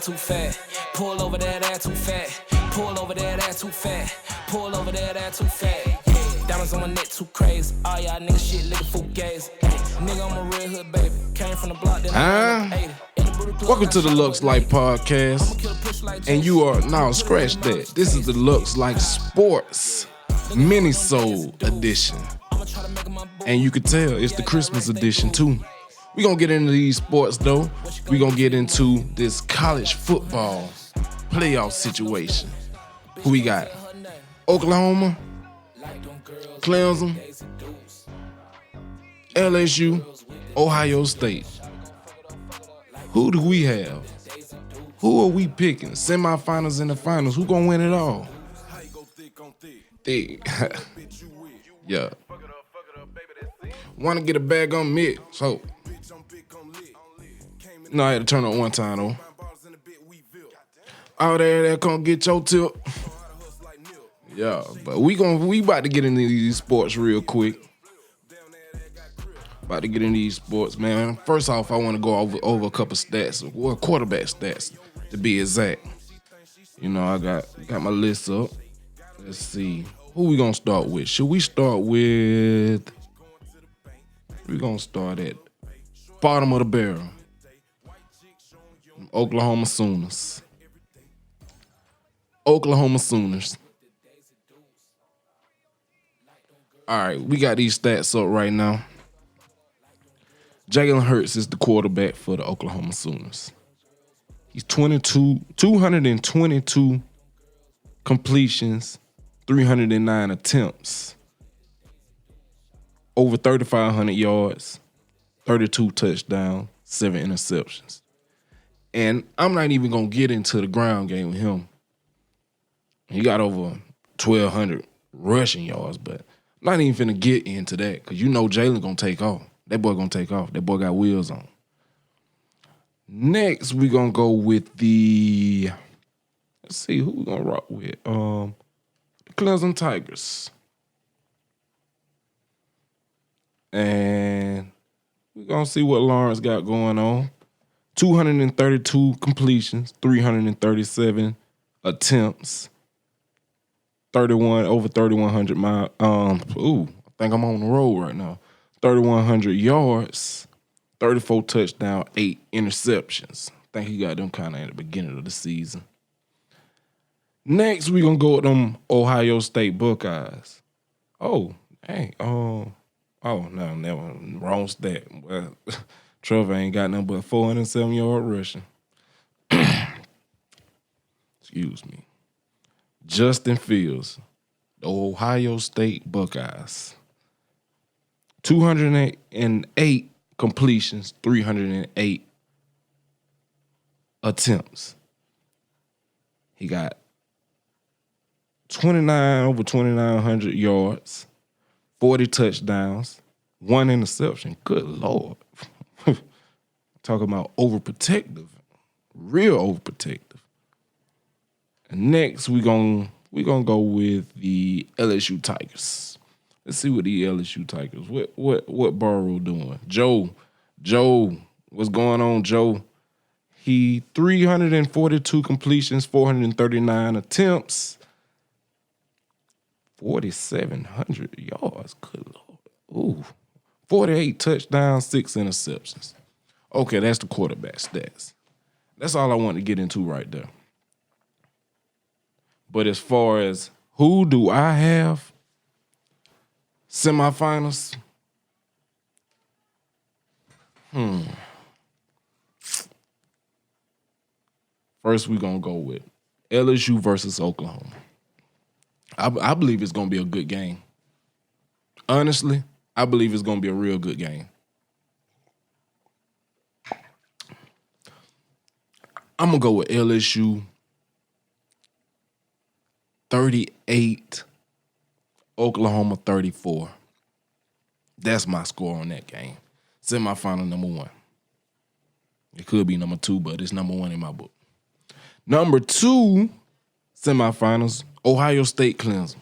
ass too fat. Pull over that ass too fat. Pull over that ass too fat. Pull over that ass too fat. Diamonds on my neck too crazy. All y'all niggas shit looking for gays. Nigga, I'm a real hood baby. Came from the block, then I'm 80. Welcome to the LuxLife podcast. And you are now scratch that. This is the LuxLife Sports Minisode edition. And you can tell it's the Christmas edition too. We're gonna get into these sports though. We're gonna get into this college football playoff situation. Who we got? Oklahoma, Clemson, LSU, Ohio State. Who do we have? Who are we picking? Semifinals and the finals. Who gonna win it all? Thick. Yeah. Want to get a bag on mid, so. No, I had to turn on one time though. Out there that can't get your tip. Yeah, but we about to get into these sports real quick. About to get into these sports, man. First off, I want to go over a couple stats, well, quarterback stats to be exact. You know, I got my list up. Let's see. Who we gonna start with? Should we start with? We're gonna start at bottom of the barrel. Oklahoma Sooners. Oklahoma Sooners. All right, we got these stats up right now. Jalen Hurts is the quarterback for the Oklahoma Sooners. He's 222 completions, 309 attempts, over 3,500 yards, 32 touchdowns, 7 interceptions. And I'm not even going to get into the ground game with him. He got over 1,200 rushing yards, but I'm not even finna get into that because you know Jalen going to take off. That boy going to take off. That boy got wheels on. Next, we're going to go with let's see, who we going to rock with? The Clemson Tigers. And we're going to see what Lawrence got going on. 232 completions, 337 attempts, over 3,100 miles. I think I'm on the road right now. 3,100 yards, 34 touchdowns, 8 interceptions. I think he got them kind of at the beginning of the season. Next, we're going to go with them Ohio State Buckeyes. Oh, hey, no, never. Wrong stat. Well, Trevor ain't got nothing but 407-yard rushing. Excuse me. Justin Fields, the Ohio State Buckeyes. 208 completions, 308 attempts. He got over 2,900 yards, 40 touchdowns, 1 interception. Good Lord. Talking about overprotective. Real overprotective. And next, we're gonna go with the LSU Tigers. Let's see what the LSU Tigers. What Burrow doing? Joe, what's going on, Joe? He 342 completions, 439 attempts, 4,700 yards. Good Lord. Ooh. 48 touchdowns, 6 interceptions. Okay, that's the quarterback stats. That's all I want to get into right there. But as far as who do I have? Semifinals. First, we're going to go with LSU versus Oklahoma. I believe it's going to be a good game. Honestly, I believe it's going to be a real good game. I'm going to go with LSU 38, Oklahoma 34. That's my score on that game. Semifinal number 1. It could be number 2, but it's number 1 in my book. Number 2, semifinals, Ohio State Clemson.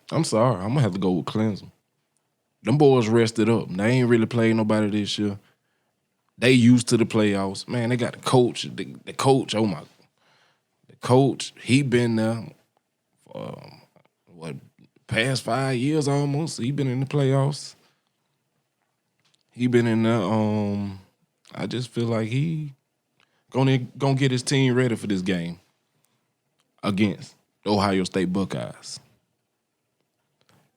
I'm sorry. I'm going to have to go with Clemson. them boys rested up. They ain't really played nobody this year. They used to the playoffs. Man, they got the coach. The coach, oh my. The coach, he been there for, past 5 years almost. He been in the playoffs. He been in there. I just feel like he gonna get his team ready for this game against the Ohio State Buckeyes.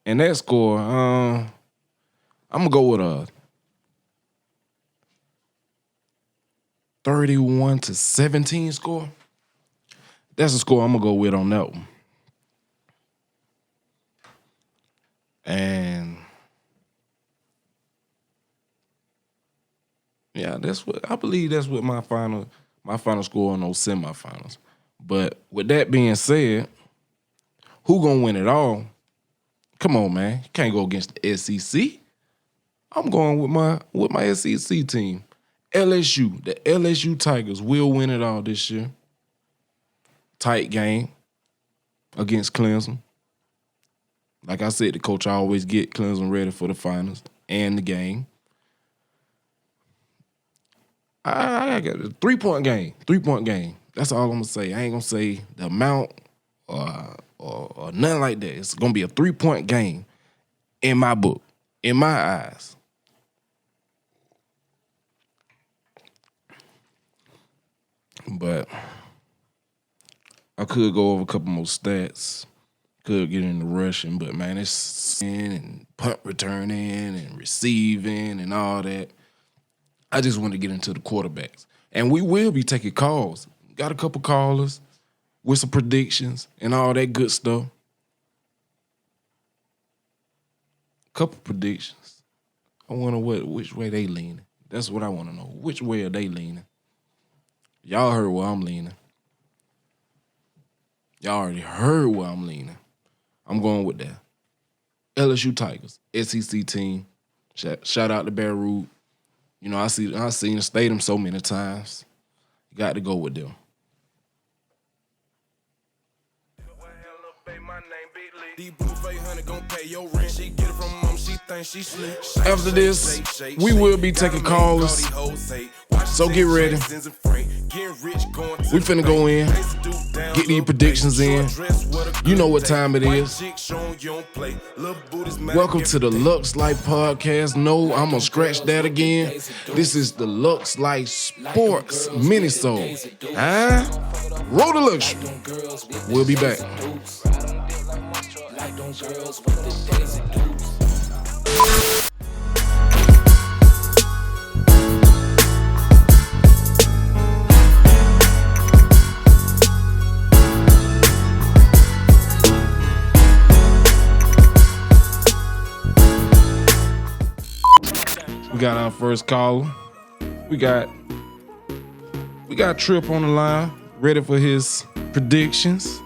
And that score, I'm gonna go with a 31-17 score. That's the score I'm gonna go with on that one. And yeah, I believe that's what my final score on those semifinals. But with that being said, who gonna win it all? Come on, man. You can't go against the SEC. I'm going with my SEC team. LSU. The LSU Tigers will win it all this year. Tight game against Clemson. Like I said, the coach always get Clemson ready for the finals and the game. I got a 3-point game. 3-point game. That's all I'm gonna say. I ain't gonna say the amount or nothing like that. It's gonna be a 3-point game in my book, in my eyes. But I could go over a couple more stats. Could get into rushing, but man, it's in and punt returning and receiving and all that. I just want to get into the quarterbacks. And we will be taking calls. Got a couple callers with some predictions and all that good stuff. Couple predictions. I wonder which way they leaning. That's what I want to know. Which way are they leaning? Y'all heard where I'm leaning. Y'all already heard where I'm leaning. I'm going with that. LSU Tigers, SEC team. Shout out to Bear Root. You know, I seen the stadium so many times. You got to go with them. After this, we will be taking callers. So get ready. We finna go in, get these predictions in. You know what time it is. Welcome to the LuxLife podcast. No, I'm gonna scratch that again. This is the LuxLife Sports Minisode. Roll the luxury. We'll be back. We got our first caller. We got Trip on the line, ready for his predictions.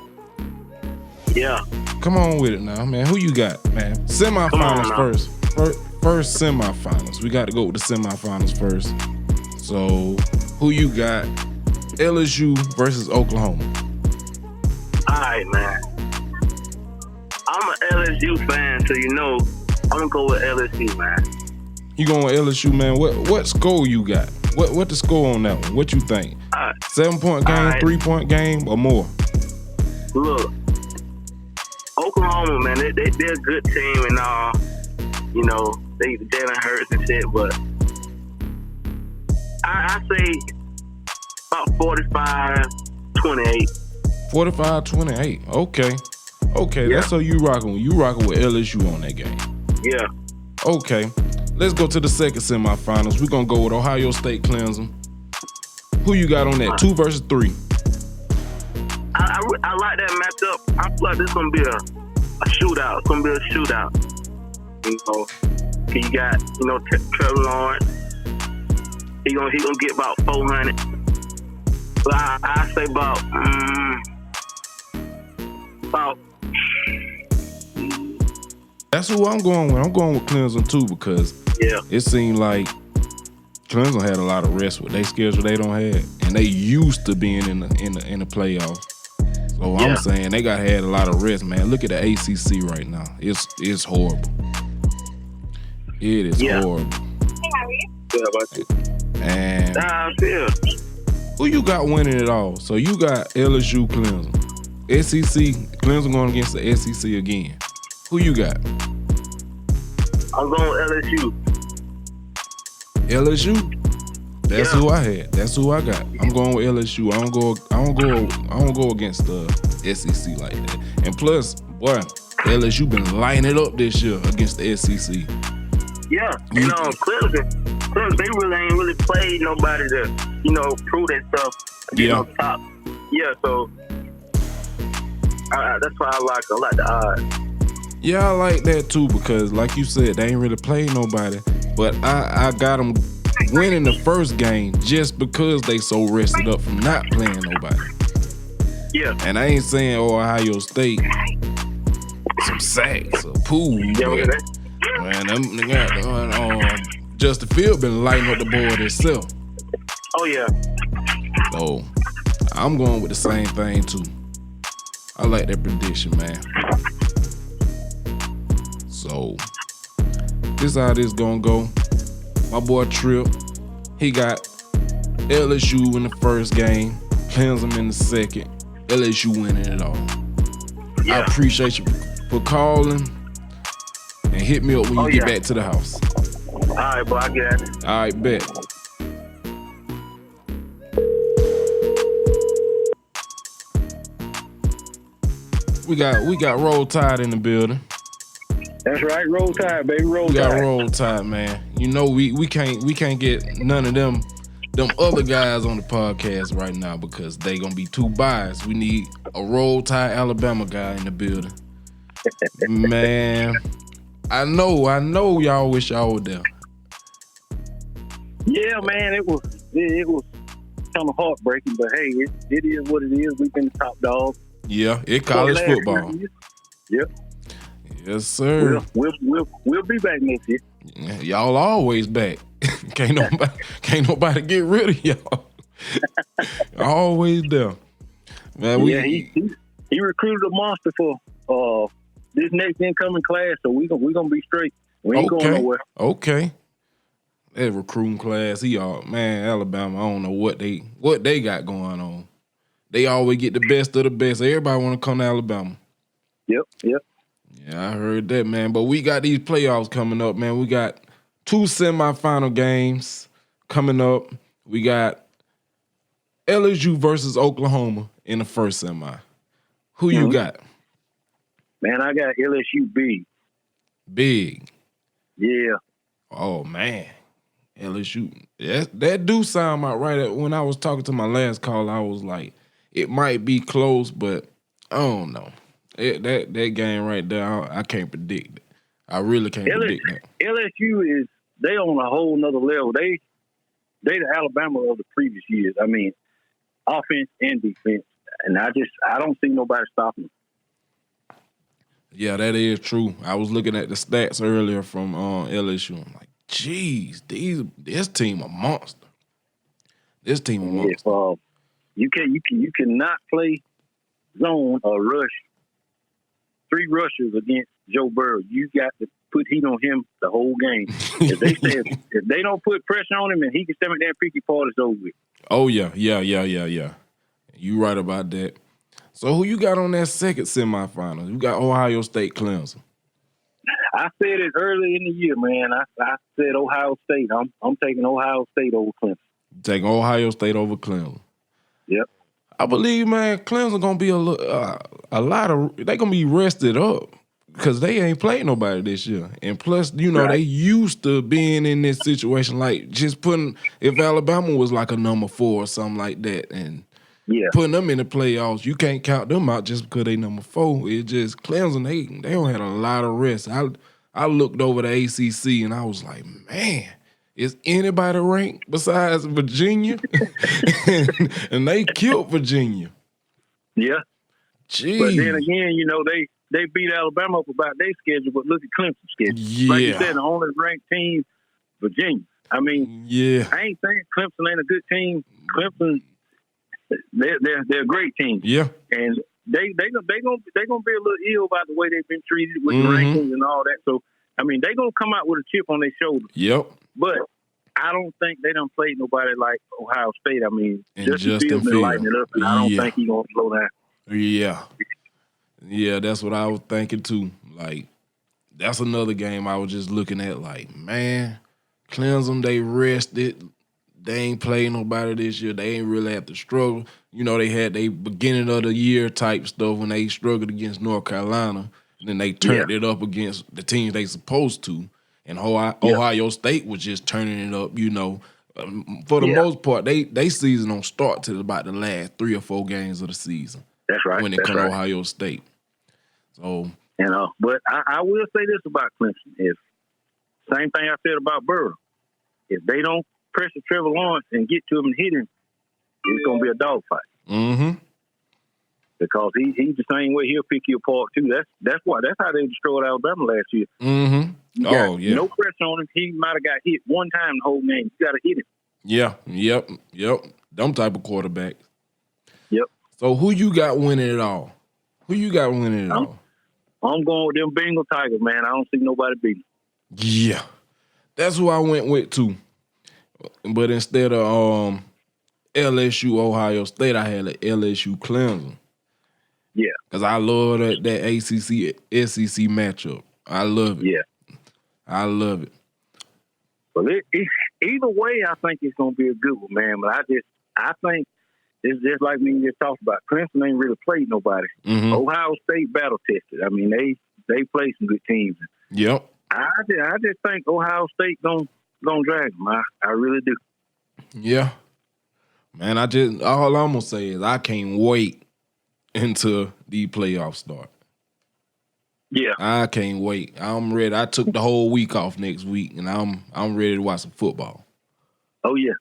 Yeah. Come on with it now, man. Who you got, man? Semifinals first. First semifinals. We got to go with the semifinals first. So, who you got? LSU versus Oklahoma. All right, man. I'm an LSU fan, so you know I'm gonna go with LSU, man. You going with LSU, man? What score you got? What the score on that one? What you think? 7-point game, 3-point game, or more? Look, Oklahoma, man, they're a good team and all. You know, they Jalen Hurts and shit, but I say about 45-28. 45-28. Okay. Yeah. That's so you rocking with LSU on that game. Yeah. Okay. Let's go to the second semifinals. We're gonna go with Ohio State Clemson. Who you got on that? 2 versus 3. I like that matchup. I feel like this is gonna be a shootout. It's gonna be a shootout. You know, you got Trevor Lawrence. He gonna get about 400. But I say about. That's who I'm going with. I'm going with Clemson too because it seemed like Clemson had a lot of rest with their schedule they don't have, and they used to being in the playoffs. So I'm saying they had a lot of rest, man. Look at the ACC right now. It's horrible. It is horrible. Yeah, about you. And Nah, I feel. who you got winning it all? So you got LSU, Clemson. SEC, Clemson going against the SEC again. Who you got? I'm going LSU. LSU? That's who I had. That's who I got. I'm going with LSU. I don't go against the SEC like that. And plus, boy, LSU been lighting it up this year against the SEC. Yeah, and Clemson, they really ain't really played nobody to, prove that stuff. On top. Yeah, so that's why I like the odds. Yeah, I like that too because, like you said, they ain't really played nobody. But I got them winning the first game just because they so rested up from not playing nobody. Yeah. And I ain't saying Ohio State some sacks or pool. Yeah, man, them got Justin Field been lighting up the board himself. Oh yeah. So I'm going with the same thing too. I like that prediction, man. So this how this gonna go. My boy Tripp, he got LSU in the first game, Clemson in the second, LSU winning it all. Yeah. I appreciate you for calling and hit me up when you get back to the house. All right, boy, I get it. All right, bet. We got Roll Tide in the building. That's right, Roll Tide, baby, Roll Tide. We got Roll Tide, man. You know we can't get none of them other guys on the podcast right now because they gonna be too biased. We need a Roll Tide Alabama guy in the building. Man, I know y'all wish y'all were there. Yeah, man, it was kind of heartbreaking, but hey, it is what it is. We've been the top dog. Yeah, it's college football. Yep. Yes, sir. We'll be back next year. Yeah, y'all always back. Can't nobody get rid of y'all. Always there. Man, he recruited a monster for this next incoming class, so we gonna be straight. We ain't going nowhere. Okay. That recruiting class, Alabama, I don't know what they got going on. They always get the best of the best. Everybody want to come to Alabama. Yep. Yeah, I heard that, man. But we got these playoffs coming up, man. We got 2 semifinal games coming up. We got LSU versus Oklahoma in the first semi. Who you got? Man, I got LSU big. Big? Yeah. Oh, man. LSU. That do sound about right. When I was talking to my last call, I was like, it might be close, but I don't know. That game right there, I can't predict it. I really can't predict that. LSU they on a whole nother level. They the Alabama of the previous years. I mean, offense and defense. And I don't see nobody stopping them. Yeah, that is true. I was looking at the stats earlier from LSU. I'm like, geez, this team a monster. This team a monster. You cannot play zone or rush 3 rushers against Joe Burrow. You got to put heat on him the whole game. If they don't put pressure on him and he can stand there and pick your part, it's over with. Oh yeah. You right about that. So who you got on that second semifinal? You got Ohio State, Clemson. I said it early in the year, man. I said Ohio State. I'm taking Ohio State over Clemson. Taking Ohio State over Clemson. Yep. I believe, man, Clemson gonna be they gonna be rested up because they ain't played nobody this year, and plus, they used to being in this situation, like just if Alabama was like a number 4 or something like that, and putting them in the playoffs, you can't count them out just because they number 4. It's just Clemson, they don't have a lot of rest. I looked over the ACC and I was like, man. Is anybody ranked besides Virginia? and they killed Virginia. Yeah. Jeez. But then again, they beat Alabama up about their schedule, but look at Clemson's schedule. Yeah. Like you said, the only ranked team, Virginia. I mean, I ain't saying Clemson ain't a good team. Clemson, they're a great team. Yeah. And they gonna be a little ill about the way they've been treated with the rankings and all that. So I mean, they gonna come out with a chip on their shoulder. Yep. But I don't think they done played nobody like Ohio State. I mean, And Justin Justin Fields been lighting Fields. it up, and I don't think he's gonna slow down. Yeah, that's what I was thinking too. Like, that's another game I was just looking at. Like, man, Clemson, they rested. They ain't played nobody this year. They ain't really have to struggle. You know, they had they beginning of the year type stuff when they struggled against North Carolina. And then they turned it up against the teams they supposed to. And Ohio State was just turning it up, you know. For the most part, they season don't start till about the last 3 or 4 games of the season. That's right. When it comes to Ohio State. So, but I will say this about Clemson: if same thing I said about Burrow, if they don't pressure Trevor Lawrence and get to him and hit him, it's gonna be a dogfight. Mm-hmm. Because he's the same way. He'll pick you apart too. That's how they destroyed Alabama last year. Mm-hmm. No pressure on him. He might have got hit one time the whole game. You got to hit him. Yeah. Yep. Them type of quarterbacks. Yep. So who you got winning it all? I'm going with them Bengal Tigers, man. I don't see nobody beating. Yeah. That's who I went with too. But instead of LSU Ohio State, I had a LSU Clemson. Yeah. Because I love that ACC SEC matchup. I love it. Yeah. I love it. Well, either way, I think it's going to be a good one, man. But I think it's just like me just talked about. Clemson ain't really played nobody. Mm-hmm. Ohio State battle tested. I mean, they played some good teams. Yep. I just think Ohio State gonna drag them. I really do. Yeah. Man, all I'm gonna say is I can't wait until the playoffs start. Yeah. I can't wait. I'm ready. I took the whole week off next week, and I'm ready to watch some football. Oh yeah.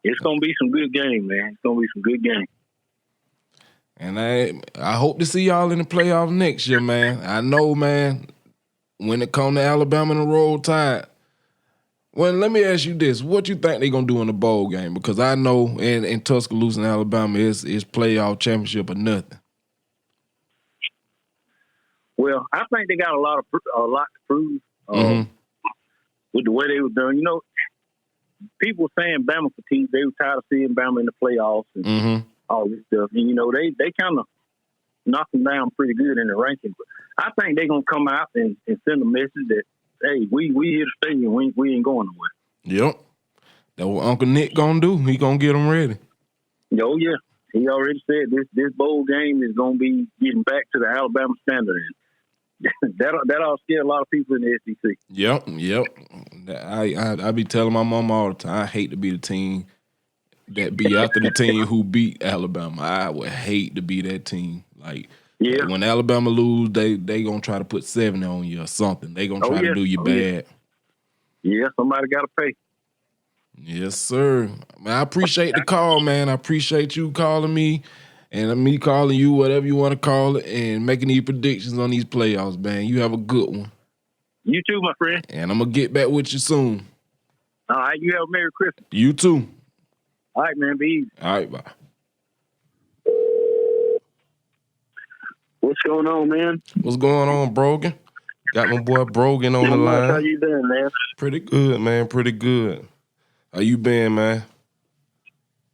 It's gonna be some good game, man. It's gonna be some good game. And I hope to see y'all in the playoffs next year, man. I know, man, when it comes to Alabama and the Roll Tide. Well, let me ask you this. What you think they're going to do in the bowl game? Because I know in Tuscaloosa, Alabama, it's playoff championship or nothing. Well, I think they got a lot to prove with the way they were done. You know, people saying Bama fatigue. They were tired of seeing Bama in the playoffs and all this stuff. And, you know, they kind of knocked them down pretty good in the rankings. But I think they're going to come out and send a message that, hey, we here to stay and we ain't going nowhere. Yep. That's what Uncle Nick going to do. He going to get them ready. Oh, yeah. He already said this bowl game is going to be getting back to the Alabama standard. That'll scare a lot of people in the SEC. Yep. I be telling my mom all the time, I hate to be the team that be after the team who beat Alabama. I would hate to be that team. Like, when Alabama lose, they gonna try to put 70 on you or something. They gonna try to do you bad. Yeah, somebody got to pay. Yes, sir. Man, I appreciate the call, man. I appreciate you calling me and me calling you, whatever you want to call it, and making these predictions on these playoffs, man. You have a good one. You too, my friend. And I'm going to get back with you soon. All right, you have a Merry Christmas. You too. All right, man, be easy. All right, bye. What's going on, man? What's going on, Brogan? Got my boy Brogan on the line. How you doing, man? Pretty good, man. Pretty good. How you been, man?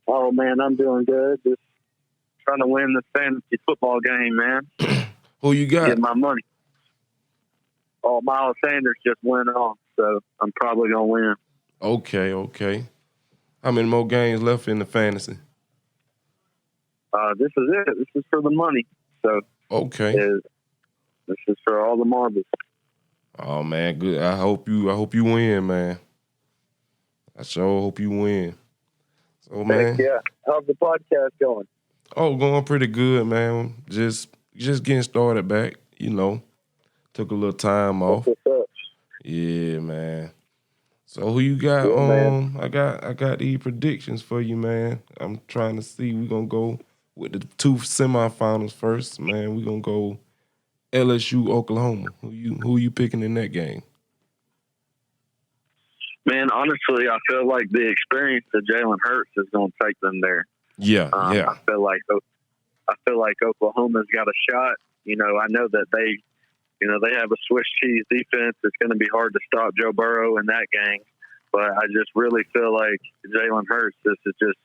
Oh, man, I'm doing good. Just trying to win this fantasy football game, man. Who you got? Get my money. Oh, Miles Sanders just went off, so I'm probably going to win. Okay. How many more games left in the fantasy? This is it. This is for the money. So okay. This is for all the marbles. Oh man, good. I hope you win, man. I sure hope you win. So man, yeah. How's the podcast going? Oh, going pretty good, man. Just getting started back. You know, took a little time off. What's up? Yeah, man. So who you got? Man. I got these predictions for you, man. I'm trying to see. We're gonna go with the 2 semifinals first, man. We're gonna go LSU Oklahoma. Who you picking in that game? Man, honestly, I feel like the experience of Jalen Hurts is going to take them there. Yeah. I feel like Oklahoma's got a shot. You know, I know that they they have a Swiss cheese defense. It's going to be hard to stop Joe Burrow in that gang. But I just really feel like Jalen Hurts, this is just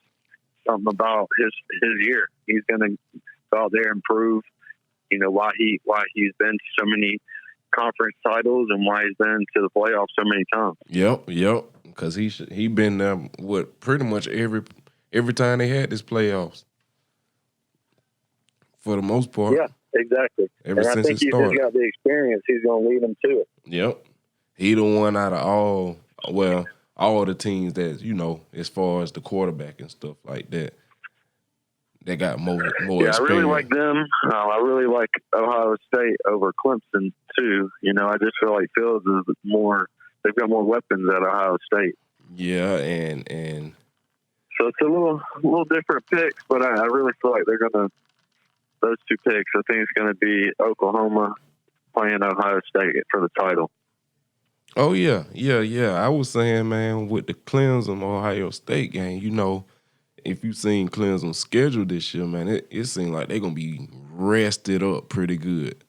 something about his year. He's going to go out there and prove, why he's been to so many conference titles and why he's been to the playoffs so many times. Yep. Because he been there pretty much every time they had this playoffs. For the most part. Yeah, exactly. Ever and since I think it started. He's got the experience. He's going to lead them to it. Yep. He the one out of all the teams that, as far as the quarterback and stuff like that, they got more experience. I really like them. I really like Ohio State over Clemson, too. I just feel like Fields is they've got more weapons at Ohio State. Yeah, and so it's a little different picks, but I really feel like they're going to, those two picks, I think it's going to be Oklahoma playing Ohio State for the title. Oh, yeah. I was saying, man, with the Clemson-Ohio State game, if you've seen Clemson's schedule this year, man, it seems like they're going to be rested up pretty good.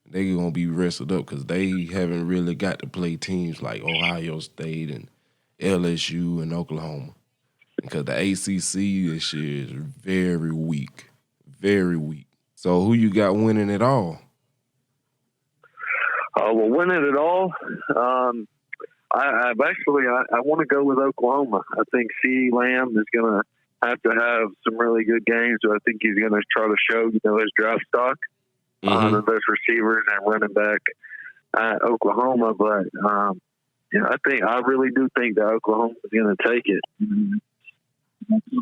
They're going to be rested up because they haven't really got to play teams like Ohio State and LSU and Oklahoma. Because the ACC this year is very weak. Very weak. So who you got winning it all? Well, winning it all, I want to go with Oklahoma. I think CeeDee Lamb is going to have some really good games. So I think he's going to try to show, his draft stock of those receivers and running back at Oklahoma. But, I really do think that Oklahoma is going to take it.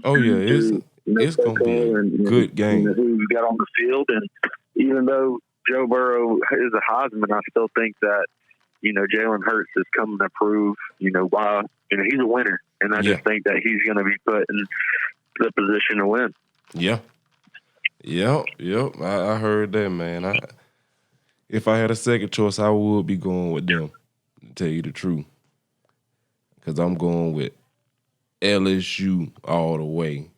Oh, yeah. It's going to be a good game. Who got on the field. And even though Joe Burrow is a Heisman, I still think that, Jalen Hurts is coming to prove, why, he's a winner. And I just think that he's going to be put in the position to win. Yeah. Yep. I heard that, man. If I had a second choice, I would be going with them, to tell you the truth. Because I'm going with LSU all the way.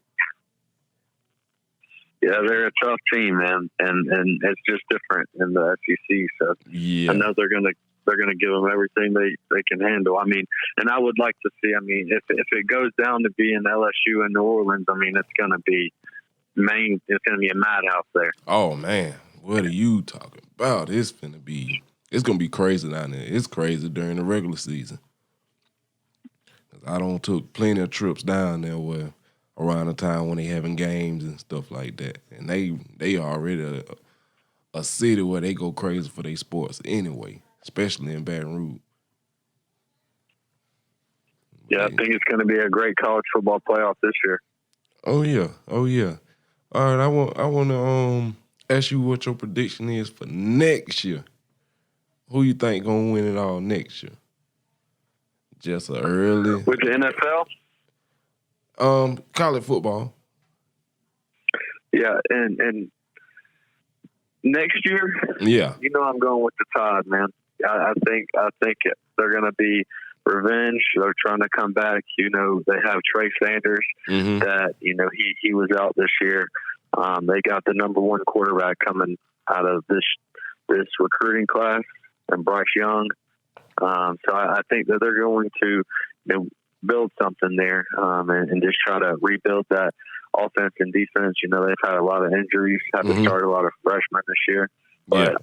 Yeah, they're a tough team, man, and it's just different in the SEC. So I know they're gonna give them everything they can handle. I mean, and I would like to see. I mean, if it goes down to being LSU and New Orleans, I mean, it's gonna be a madhouse there. Oh man, what are you talking about? It's gonna be crazy down there. It's crazy during the regular season. I don't took plenty of trips down there where around the time when they having games and stuff like that. And they already a city where they go crazy for their sports anyway, especially in Baton Rouge. Yeah, I think it's going to be a great college football playoff this year. Oh yeah. All right, I want to ask you what your prediction is for next year. Who you think gonna win it all next year? Just a early with the NFL. College football. Yeah, and next year, I'm going with the Tide, man. I think they're going to be revenge. They're trying to come back. They have Trey Sanders that he was out this year. They got the number one quarterback coming out of this recruiting class, and Bryce Young. So I think that they're going to build something there and just try to rebuild that offense and defense. They've had a lot of injuries, had to start a lot of freshmen this year. But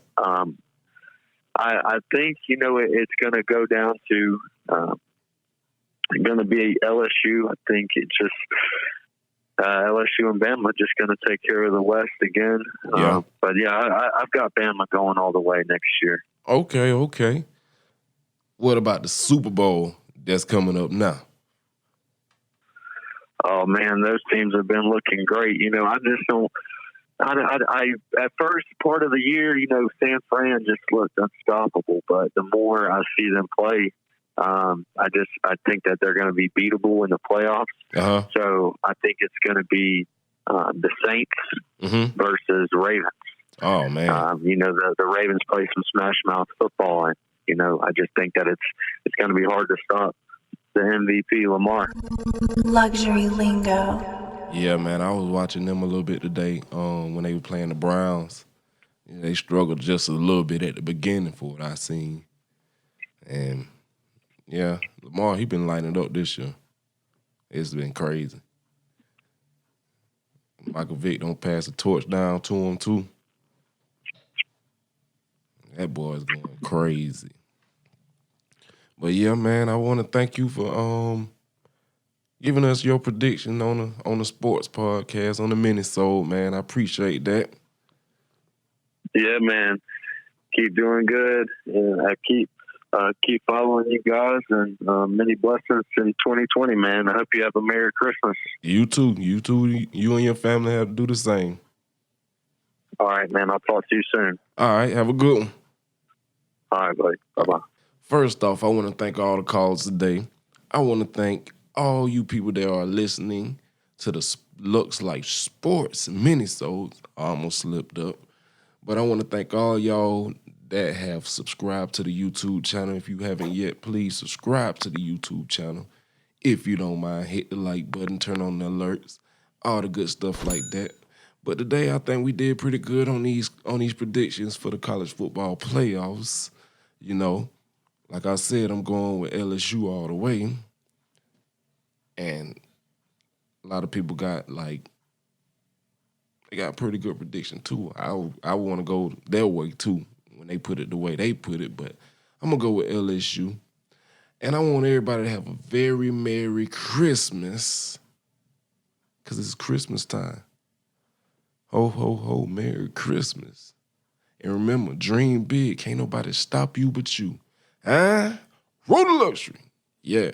I think, it's going to go down to going to be LSU. I think it's just LSU and Bama just going to take care of the West again. But, I've got Bama going all the way next year. Okay. What about the Super Bowl that's coming up now? Oh man, those teams have been looking great. I just don't. I at first part of the year, San Fran just looked unstoppable. But the more I see them play, I think that they're going to be beatable in the playoffs. So I think it's going to be the Saints versus Ravens. Oh man, the Ravens play some smash mouth football, and I just think that it's going to be hard to stop the MVP Lamar. Luxury lingo. Yeah, man, I was watching them a little bit today when they were playing the Browns. Yeah, they struggled just a little bit at the beginning for what I seen. And yeah, Lamar, he been lighting it up this year. It's been crazy. Michael Vick don't pass the torch down to him too. That boy's going crazy. But yeah, man, I want to thank you for giving us your prediction on the sports podcast on the Minisode, man. I appreciate that. Yeah, man. Keep doing good, and I keep following you guys, and many blessings in 2020, man. I hope you have a Merry Christmas. You too. You and your family have to do the same. All right, man. I'll talk to you soon. All right, have a good one. All right, buddy. Bye-bye. First off, I want to thank all the callers today. I want to thank all you people that are listening to the LuxLife Sports Minisodes. I almost slipped up. But I want to thank all y'all that have subscribed to the YouTube channel. If you haven't yet, please subscribe to the YouTube channel. If you don't mind, hit the like button, turn on the alerts, all the good stuff like that. But today, I think we did pretty good on these predictions for the college football playoffs. You know, like I said, I'm going with LSU all the way. And a lot of people got they got a pretty good prediction too. I want to go their way too when they put it the way they put it, but I'm going to go with LSU. And I want everybody to have a very Merry Christmas because it's Christmas time. Ho, ho, ho, Merry Christmas. And remember, dream big. Can't nobody stop you but you. Huh? Roll the luxury. Yeah.